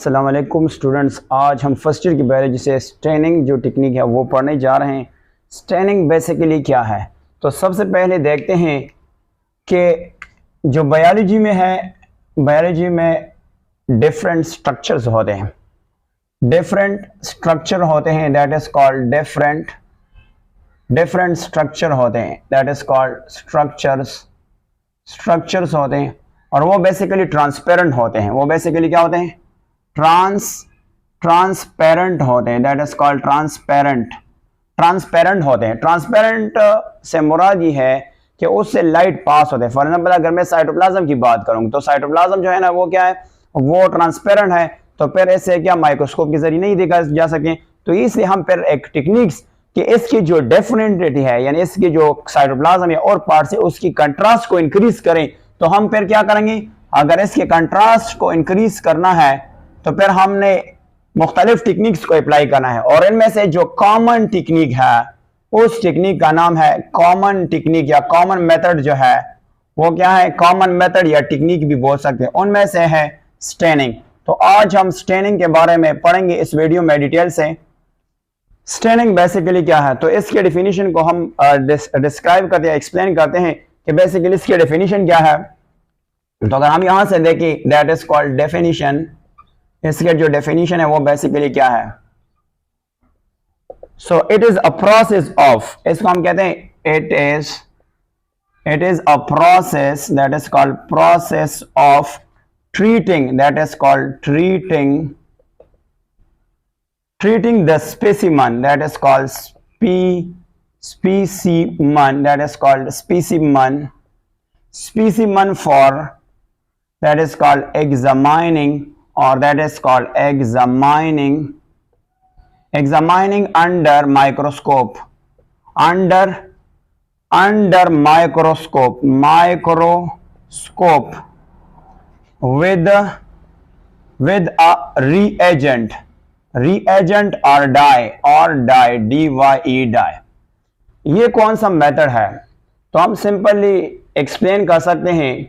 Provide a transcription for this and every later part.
अस्सलाम वालेकुम स्टूडेंट्स। आज हम फर्स्ट ईयर की बायोलॉजी से स्टेनिंग जो टेक्निक है वो पढ़ने जा रहे हैं। स्टेनिंग बेसिकली क्या है, तो सबसे पहले देखते हैं कि जो बायोलॉजी में है, बायोलॉजी में डिफरेंट स्ट्रक्चर्स होते हैं, डिफरेंट स्ट्रक्चर होते हैं, that is called different structure होते हैं, दैट इज कॉल्ड स्ट्रक्चर्स होते हैं। और वो बेसिकली ट्रांसपेरेंट होते हैं। वो बेसिकली क्या होते हैं? ट्रांसपेरेंट होते हैं, दैट इज कॉल्ड ट्रांसपेरेंट होते हैं। ट्रांसपेरेंट से मुराद ये है कि उससे लाइट पास होते हैं। फॉर एग्जाम्पल अगर मैं साइटोप्लाज्म की बात करूँ तो साइटोप्लाज्म जो है ना वो क्या है, वो ट्रांसपेरेंट है। तो फिर ऐसे क्या माइक्रोस्कोप के जरिए नहीं देखा जा सके, तो इसलिए हम फिर एक टेक्निक्स कि इसकी जो डेफिनेटिविटी है, यानी इसकी जो साइटोप्लाज्म है और पार्ट से उसकी कंट्रास्ट को इंक्रीज करें, तो हम फिर क्या करेंगे? अगर इसके कंट्रास्ट को इंक्रीज करना है तो फिर हमने मुख्तलिफ टेक्निक्स को अप्लाई करना है। और इनमें से जो कॉमन टेक्निक है उस टेक्निक का नाम है कॉमन टेक्निक या कॉमन मेथड जो है वो क्या है? कॉमन मेथड या टेक्निक भी बोल सकते हैं। उनमें से है स्टेनिंग। तो आज हम स्टेनिंग के बारे में पढ़ेंगे इस वीडियो में डिटेल से। स्टेनिंग बेसिकली क्या है, तो इसके डेफिनेशन को हम डिस्क्राइब करते हैं, एक्सप्लेन करते हैं कि बेसिकली इसकी डेफिनेशन क्या है। तो अगर हम यहां से देखें, दैट इज कॉल्ड डेफिनेशन। इसके जो डेफिनेशन है वो बेसिकली क्या है? So it is a process of, इसको हम कहते हैं it is a process, that is called process of treating, that is called treating the specimen, that is called specimen, that is called specimen for, that is called examining, or that is called examining under microscope, under microscope with a reagent or dye, dye। ये कौन सा method है? तो हम simply explain कर सकते हैं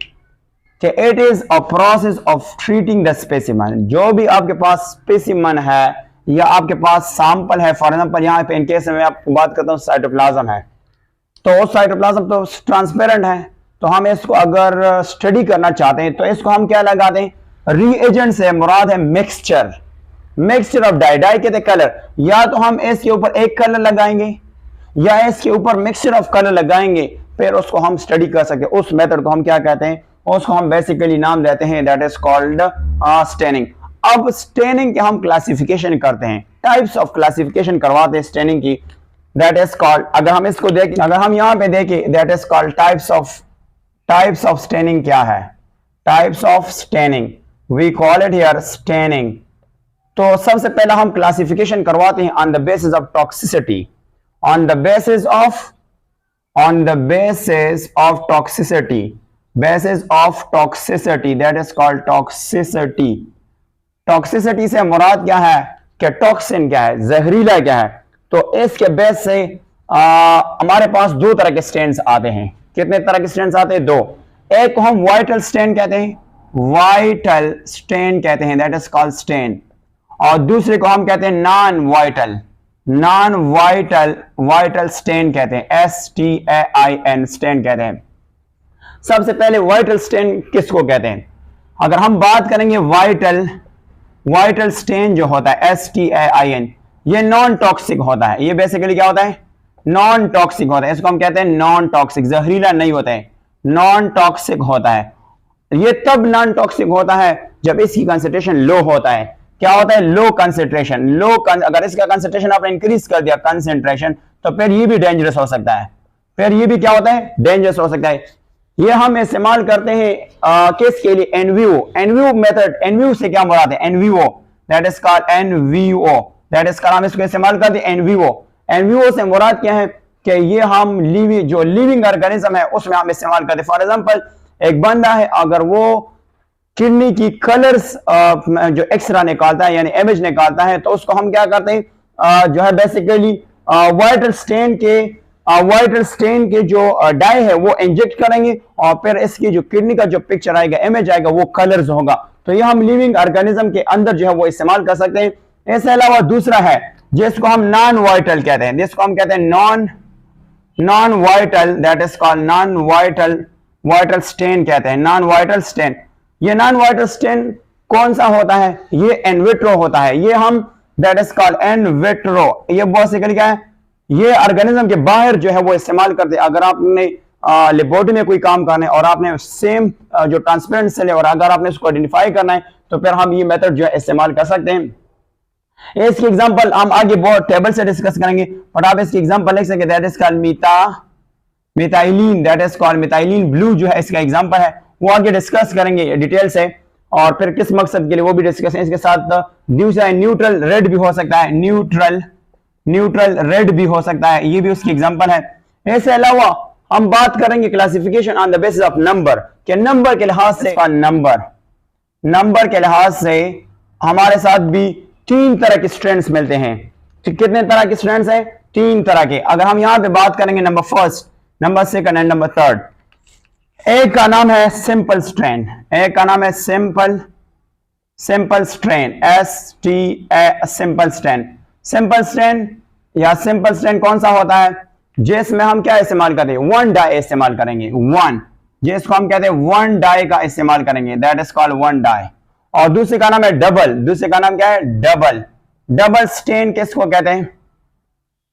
कि it is a process of treating the specimen. जो भी आपके पास स्पेसिमन है या आपके पास सैंपल है, फॉर एग्जांपल यहाँ पे इन केस में आपको बात करता हूँ साइटोप्लाज्म है, तो साइटोप्लाज्म तो ट्रांसपेरेंट है। तो हम इसको अगर स्टडी करना चाहते हैं तो इसको हम क्या लगाते हैं? रीएजेंट से मुराद है मिक्सचर ऑफ डाई कहते हैं कलर। या तो हम इसके ऊपर एक कलर लगाएंगे या इसके ऊपर मिक्सचर ऑफ कलर लगाएंगे, फिर उसको हम स्टडी कर सके। उस मेथड को हम क्या कहते हैं? उसको हम बेसिकली नाम देते हैं, दैट इज कॉल्ड स्टेनिंग। अब स्टेनिंग के हम क्लासिफिकेशन करते हैं, टाइप्स ऑफ क्लासिफिकेशन करवाते हैं स्टेनिंग की, दैट इज कॉल्ड, अगर हम इसको देखें, अगर हम यहां पे देखें, that is called types of staining क्या है? Types of staining, we call it here staining. तो सबसे पहला हम क्लासिफिकेशन करवाते हैं on the basis of toxicity, on the basis of toxicity, that is called toxicity. Toxicity से मुराद क्या है कि टॉक्सिन क्या है, जहरीला क्या है। तो इसके बेस से हमारे पास दो तरह के स्टेन्स आते हैं। कितने तरह के स्टेन्स आते हैं? दो। एक को हम वाइटल स्टेन कहते हैं, दैट इज कॉल्ड स्टेन। और दूसरे को हम कहते हैं नॉन वाइटल स्टेन कहते हैं, STAIN स्टेन कहते हैं। सबसे पहले वाइटल स्टेन किसको कहते हैं? अगर हम बात करेंगे वाइटल स्टेन जो होता है STAIN, ये नॉन टॉक्सिक होता है। ये बेसिकली क्या होता है? नॉन टॉक्सिक होता है। इसको हम कहते हैं नॉन टॉक्सिक, जहरीला नहीं होता है, नॉन टॉक्सिक होता है। ये तब नॉन टॉक्सिक होता है जब इसकी कंसंट्रेशन लो होता है। क्या होता है? Low concentration. अगर इसका कंसंट्रेशन आपने इंक्रीज कर दिया कंसंट्रेशन, तो फिर ये भी डेंजरस हो सकता है। फिर ये भी क्या होता है? डेंजरस हो सकता है। ये हम इस्तेमाल करते हैं किसके लिए? एनवीओ मेथड। एनवीओ से क्या मुराद है? NVO, that is called NVO, that is called, हम इसको इस्तेमाल करते हैं एनवीओ से मुराद क्या है कि ये हम लिविंग ऑर्गेनिज्म है उसमें हम इस्तेमाल करते हैं। फॉर एग्जांपल एक बंदा है, अगर वो किडनी की कलर्स जो एक्सरा निकालता है यानी इमेज निकालता है, तो उसको हम क्या करते हैं? जो है बेसिकली वाइटल स्टेन के जो डाई है वो इंजेक्ट करेंगे और फिर इसकी जो किडनी का जो पिक्चर आएगा, इमेज आएगा, वो कलर्स होगा। तो ये हम लिविंग ऑर्गेनिज्म के अंदर जो है वो इस्तेमाल कर सकते हैं। इसके अलावा दूसरा है जिसको हम नॉन वाइटल कहते हैं, जिसको हम कहते हैं non vital, that is called non vital stain कहते हैं, नॉन वाइटल स्टेन। ये नॉन वाइटल स्टेन कौन सा होता है? ये इन विट्रो होता है, ये हम that is called in vitro. ये बेसिकली क्या है? ये ऑर्गेनिज्म के बाहर जो है वो इस्तेमाल करते हैं। अगर आपने लेबोरेटरी में कोई काम करना है और आपने सेम जो ट्रांसपेरेंट सेल है और अगर आपने उसको आइडेंटिफाई करना है तो फिर हम ये मेथड जो है इस्तेमाल कर सकते हैं। इसकी एग्जांपल हम आगे बहुत टेबल से डिस्कस करेंगे, बट आप इसकी एग्जांपल लिख सकते, that is called methylene, that is called methylene blue जो है इसका एग्जांपल है, वो आगे डिस्कस करेंगे डिटेल से और फिर किस मकसद के लिए वो भी डिस्कस है। इसके साथ दूसरा न्यूट्रल रेड भी हो सकता है, न्यूट्रल रेड भी हो सकता है, ये भी उसकी एग्जांपल है। इसके अलावा हम बात करेंगे classification on the basis of number, के नंबर के लिहाज से नंबर के लिहाज से हमारे साथ भी 3 तरह के स्ट्रेंड्स मिलते हैं। कितने तरह के स्ट्रेंड्स हैं? 3 तरह के। अगर हम यहां पे बात करेंगे number first, number second and number third. एक का नाम है सिंपल स्ट्रेन, एक का नाम है सिंपल स्ट्रेन, सिंपल स्ट्रेन या सिंपल स्ट्रेन कौन सा होता है? जिसमें हम क्या इस्तेमाल करते हैं? 1 डाई इस्तेमाल करेंगे, 1, जिसको हम कहते हैं 1 डाई का इस्तेमाल करेंगे, दैट इज कॉल्ड 1 डाई। और दूसरे का नाम है डबल, दूसरे का नाम क्या है? डबल स्ट्रेन किसको कहते हैं?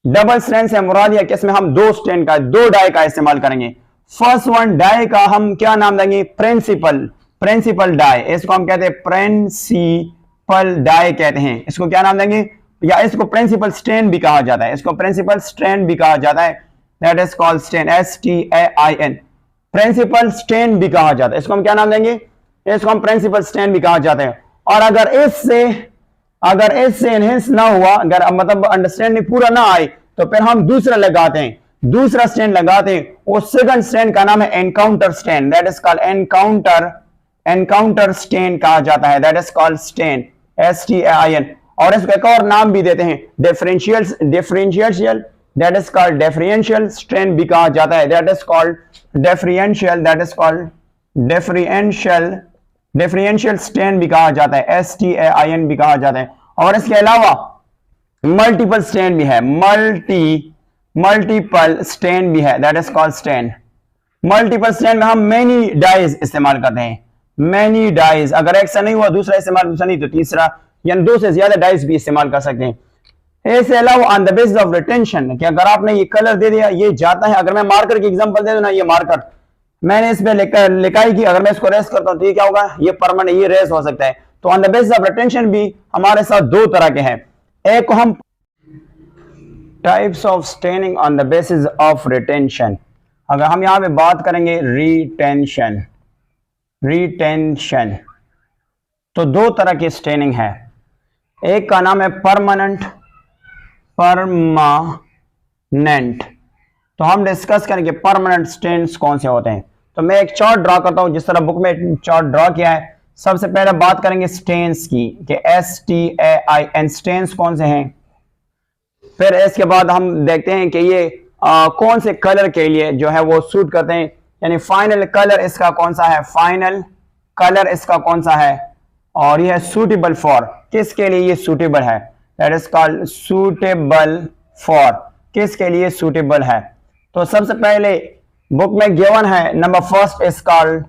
डबल स्ट्रेन से मुराद है कि इसमें हम 2 डाई का इस्तेमाल करेंगे। फर्स्ट 1 डाई का हम क्या नाम देंगे? प्रिंसिपल डाई, इसको हम कहते हैं प्रिंसिपल डाई कहते हैं। इसको क्या नाम देंगे? या इसको प्रिंसिपल स्ट्रेन भी कहा जाता है, इसको प्रिंसिपल स्ट्रेन भी कहा जाता है, that is called strain, STAIN, principal strain भी कहा जाता है। इसको हम क्या नाम देंगे? इसको हम प्रिंसिपल स्ट्रेन भी कहा जाता है। और अगर इससे एनहेंस ना हुआ, अगर मतलब अंडरस्टैंडिंग पूरा ना आए तो फिर हम दूसरा लगाते हैं, दूसरा स्ट्रेन लगाते हैं। वो सेकंड स्ट्रेन का नाम है encounter strain, that is called encounter strain कहा जाता है, that is called strain, STAIN। और इसको एक और नाम भी देते हैं differential, that is called differential strain भी कहा जाता है, that is called differential, that is called differential strain भी कहा जाता है, STAIN भी कहा जाता है। और इसके अलावा मल्टीपल स्ट्रेन भी है, मल्टीपल स्ट्रेन भी है, that is called strain. Multiple strain में हम मेनी डाइज इस्तेमाल करते हैं, मेनी डाइज। अगर एक से नहीं हुआ दूसरा इस्तेमाल, दूसरा नहीं तो तीसरा, यानी 2 से ज्यादा डाइज भी इस्तेमाल कर सकते हैं। इसके अलावा on the basis of retention, कि अगर आपने ये कलर दे दिया ये जाता है। अगर मैं मार्कर की एग्जांपल दे दूं ना, ये मार्कर मैंने इस पे लिखाई की, अगर मैं इसको रेस करता हूं तो ये क्या होगा? ये परमानेंट, ये रेस हो सकता है। तो on the basis of retention भी हमारे साथ 2 तरह के हैं। एक को हम types of straining on the basis of retention, अगर हम यहां पे बात करेंगे रिटेंशन, तो 2 तरह की स्ट्रेनिंग है। एक का नाम है परमानेंट, तो हम डिस्कस करेंगे परमानेंट स्ट्रेन्स कौन से होते हैं। तो मैं एक चार्ट ड्रा करता हूं, जिस तरह बुक में चार्ट ड्रा किया है। सबसे पहले बात करेंगे स्ट्रेन्स की, कि STAIN स्ट्रेन्स कौन से हैं। फिर इसके बाद हम देखते हैं कि ये कौन से कलर के लिए जो है वो सूट करते हैं, यानी फाइनल कलर इसका कौन सा है, फाइनल कलर इसका कौन सा है। और यह सूटेबल फॉर, किसके लिए ये सूटेबल है, that is called suitable for, किसके लिए सूटेबल है। तो सबसे पहले बुक में गिवन है, number first is called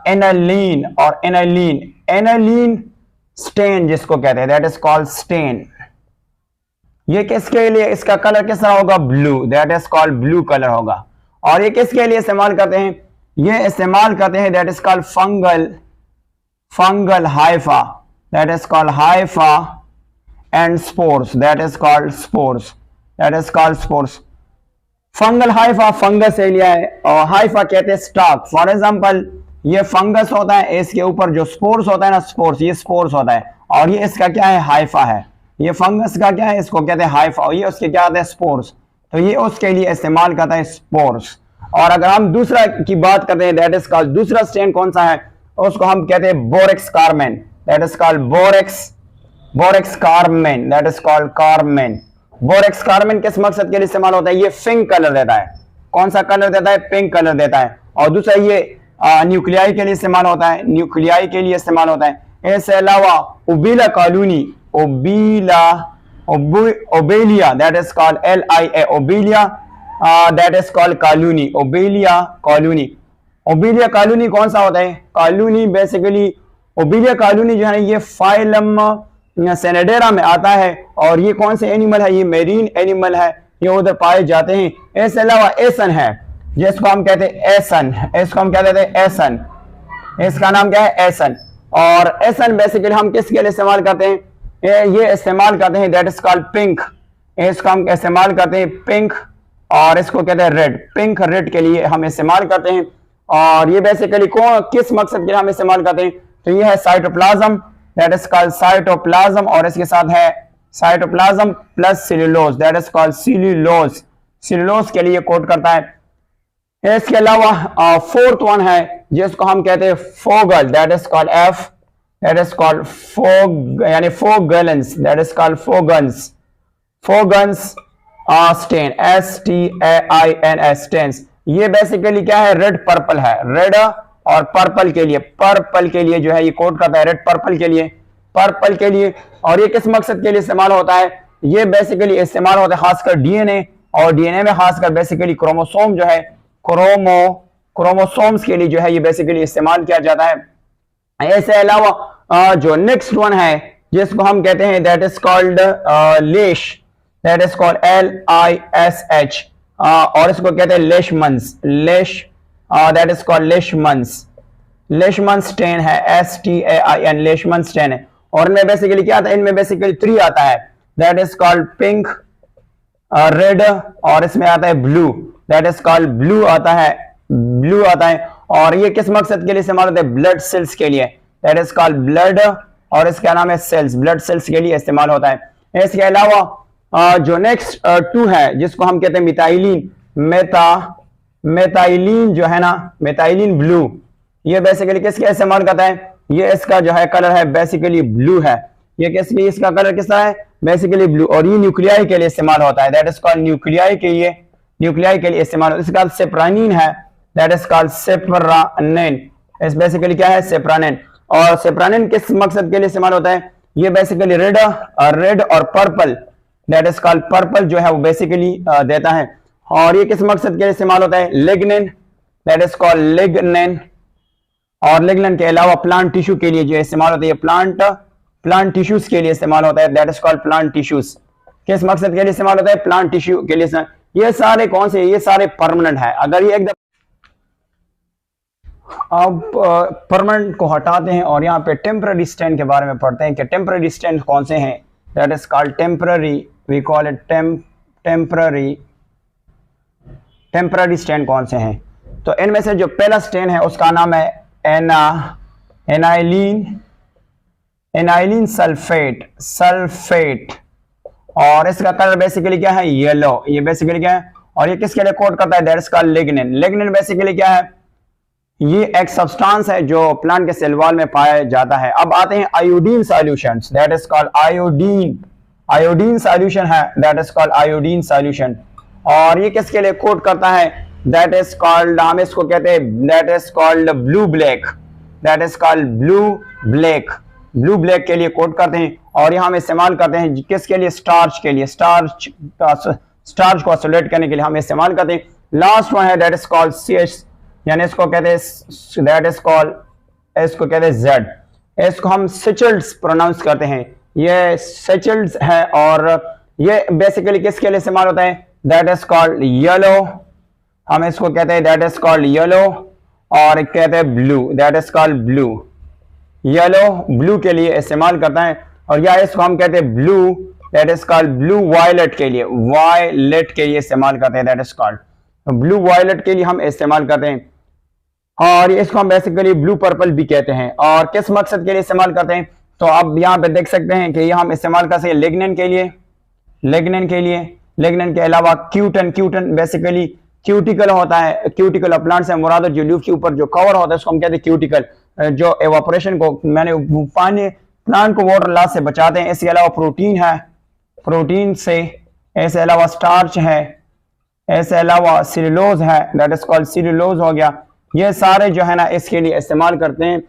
aniline, और एनालीन स्टेन जिसको कहते हैं, दैट इज कॉल्ड स्टेन। ये किसके लिए, इसका कलर किस तरह होगा, blue, that is called blue colour होगा। और ये किसके लिए इस्तेमाल करते हैं, ये इस्तेमाल करते हैं, that is called fungal Haifa, that is called Haifa and spores, that is called spores. Fungal Haifa fungus से लिया है, और हाइफा कहते हैं स्टॉक। फॉर एग्जांपल ये फंगस होता है, इसके ऊपर जो स्पोर्स होता है ना, स्पोर्स, ये स्पोर्स होता है, और ये इसका क्या है, हाइफा है। ये फंगस का क्या है, इसको कहते हैं हाइफा, और ये उसके क्या होता है, स्पोर्स। तो ये उसके लिए इस्तेमाल करता है, स्पोर्स। और अगर हम दूसरा की बात करते हैं, दैट इज कॉल्ड, दूसरा स्ट्रेन कौन सा है, उसको हम कहते हैं borax Carmen, that is called borax Carmen, that is called Carmen. Borax Carmen किस मकसद के लिए इस्तेमाल होता है, ये पिंक कलर देता है। कौन सा कलर देता है, पिंक कलर देता है। और दूसरा ये न्यूक्लियाई के लिए इस्तेमाल होता है, न्यूक्लियाई के लिए इस्तेमाल होता है। इसके अलावा Obelia colony, Obelia that is called LIA, Obelia that is called colony, Obelia colony. Obelia colony कौन सा होता है? कॉलोनी बेसिकली ओबेलिया कॉलोनी जो है ये फाइलम सेनेडेरा में आता है और ये कौन से एनिमल है? ये मेरीन एनिमल है, ये उधर पाए जाते हैं। इसके अलावा एसन है जिसको हम कहते हैं एसन, इसको हम क्या कहते हैं? एसन। इसका नाम क्या है? एसन। और एसन बेसिकली हम किसके लिए इस्तेमाल करते हैं? ये इस्तेमाल करते हैं दैट इज कॉल्ड पिंक, इसको हम इस्तेमाल करते हैं पिंक, और इसको कहते हैं रेड, पिंक रेड के लिए हम इस्तेमाल करते हैं। और ये बेसिकली कौन किस मकसद के लिए हम इस्तेमाल करते हैं? तो ये है cytoplasm that is called cytoplasm, और इसके साथ है cytoplasm plus cellulose that is called cellulose, cellulose के लिए कोड करता है। इसके अलावा फोर्थ वन है जिसको हम कहते हैं फोगल that is called F, that is called फोग यानी फोगल्स that is called Feulgens, Feulgens stain STAINS stains. ये बेसिकली क्या है? रेड पर्पल है, रेड और पर्पल के लिए जो है ये कोड करता है, रेड पर्पल के लिए, पर्पल के लिए। और ये किस मकसद के लिए इस्तेमाल होता है? ये बेसिकली इस्तेमाल होता है खासकर डीएनए, और डीएनए में खासकर बेसिकली क्रोमोसोम जो है क्रोमोसोम्स के लिए जो है ये बेसिकली इस्तेमाल किया जाता है। इसके अलावा जो नेक्स्ट वन है जिसको हम कहते हैं दैट इज कॉल्ड लेश, दैट इज कॉल्ड LISH, और इसको कहते हैं लेशमंस, दैट इज कॉल्ड लेशमंस, लेशमन स्टेन है STAIN, लेशमन स्टेन है। और इनमें बेसिकली क्या आता है? इनमें बेसिकली 3 आता है that is called pink, red, और इसमें आता है blue that is called blue आता है। और ये किस मकसद के लिए इस्तेमाल होता है? ब्लड सेल्स के लिए दैट इज कॉल्ड ब्लड, और इसका नाम है सेल्स, ब्लड सेल्स के लिए इस्तेमाल होता है। इसके अलावा जो नेक्स्ट 2 है जिसको हम कहते हैं मिथाइलिन, मेथाइलिन जो है ना, मेथाइलिन ब्लू, ये बेसिकली किसके इस्तेमाल करता है? ये इसका जो है कलर है बेसिकली ब्लू है, ये किसकी इसका कलर किसका है? बेसिकली ब्लू, और ये न्यूक्लियाई के लिए इस्तेमाल होता है दैट इज कॉल्ड न्यूक्लियाई के लिए इस्तेमाल होता है। इसका सेप्रानिन है दैट इज कॉल्ड सेप्रानिन, इस बेसिकली क्या है? सेप्रानिन। और सेप्रानिन किस मकसद के लिए इस्तेमाल होता है? ये बेसिकली रेड और purple that is called purple जो है वो बेसिकली देता है। और ये किस मकसद के लिए इस्तेमाल होता है? Lignin that is called lignin. और लिग्निन के अलावा प्लांट टिश्यू के लिए जो इस्तेमाल होता है, प्लांट टिश्यूज के लिए इस्तेमाल होता है that is called plant tissues. किस मकसद के लिए इस्तेमाल होता है? प्लांट टिश्यू के लिए। ये सारे कौन से? ये सारे परमानेंट है। अगर ये एकदम अब परमानेंट को हटाते हैं और यहाँ पे टेम्पररी स्टेन के बारे में पढ़ते हैं कि टेम्पररी स्टेन कौन से हैं। That is called temporary, we call it temporary stain कौन से हैं? तो इनमें से जो पहला स्टेन है उसका नाम है एनाइलिन सल्फेट, और इसका कलर बेसिकली क्या है? येलो। ये बेसिकली क्या है? और ये किसके लिए कोड करता है? That is called lignin. Lignin basically क्या है? ये एक सब्सटेंस है जो प्लांट के सेल वॉल में पाया जाता है। अब आते हैं iodine solutions, that is called iodine solution है, that is called iodine solution. और ये किसके लिए कोड करता है? दैट इज कॉल्ड, हम इसको कहते हैं that is called blue black, that is called blue black के लिए कोड करते हैं। और यहाँ हम इस्तेमाल करते हैं किसके लिए? स्टार्च के लिए, स्टार्च को आइसोलेट करने के लिए हम इस्तेमाल करते हैं। लास्ट वन है दैट इज कॉल्ड CH, यानी इसको कहते हैं दैट इज कॉल्ड, इसको कहते हैं Z, इसको हम सेचल्स प्रोनाउंस करते हैं, ये सेचल्स है। और ये बेसिकली किसके लिए इस्तेमाल होता है? दैट इज कॉल्ड येलो, हम इसको कहते हैं दैट इज कॉल्ड येलो, और कहते हैं blue, that is called blue, yellow blue के लिए इस्तेमाल करता है। और या इसको हम कहते हैं blue, that is called blue violet के लिए, इस्तेमाल करते हैं, that is called blue violet के लिए हम इस्तेमाल करते हैं। और इसको हम बेसिकली ब्लू पर्पल भी कहते हैं। और किस मकसद के लिए इस्तेमाल करते हैं? तो आप यहाँ पे देख सकते हैं कि ये हम इस्तेमाल कर सकते हैं लिग्निन के अलावा क्यूटन बेसिकली क्यूटिकल होता है, क्यूटिकल ऑफ प्लांट से मुराद जो लीफ के ऊपर जो कवर होता है उसको हम कहते हैं क्यूटिकल, जो एवापोरेशन को पानी प्लांट को वाटर लॉस से बचाते हैं। इसके अलावा प्रोटीन है, प्रोटीन से, इसके अलावा स्टार्च है, इसके अलावा सेल्यूलोज है, दैट इज कॉल्ड सेल्यूलोज हो गया। ये सारे जो है ना इसके लिए इस्तेमाल करते हैं।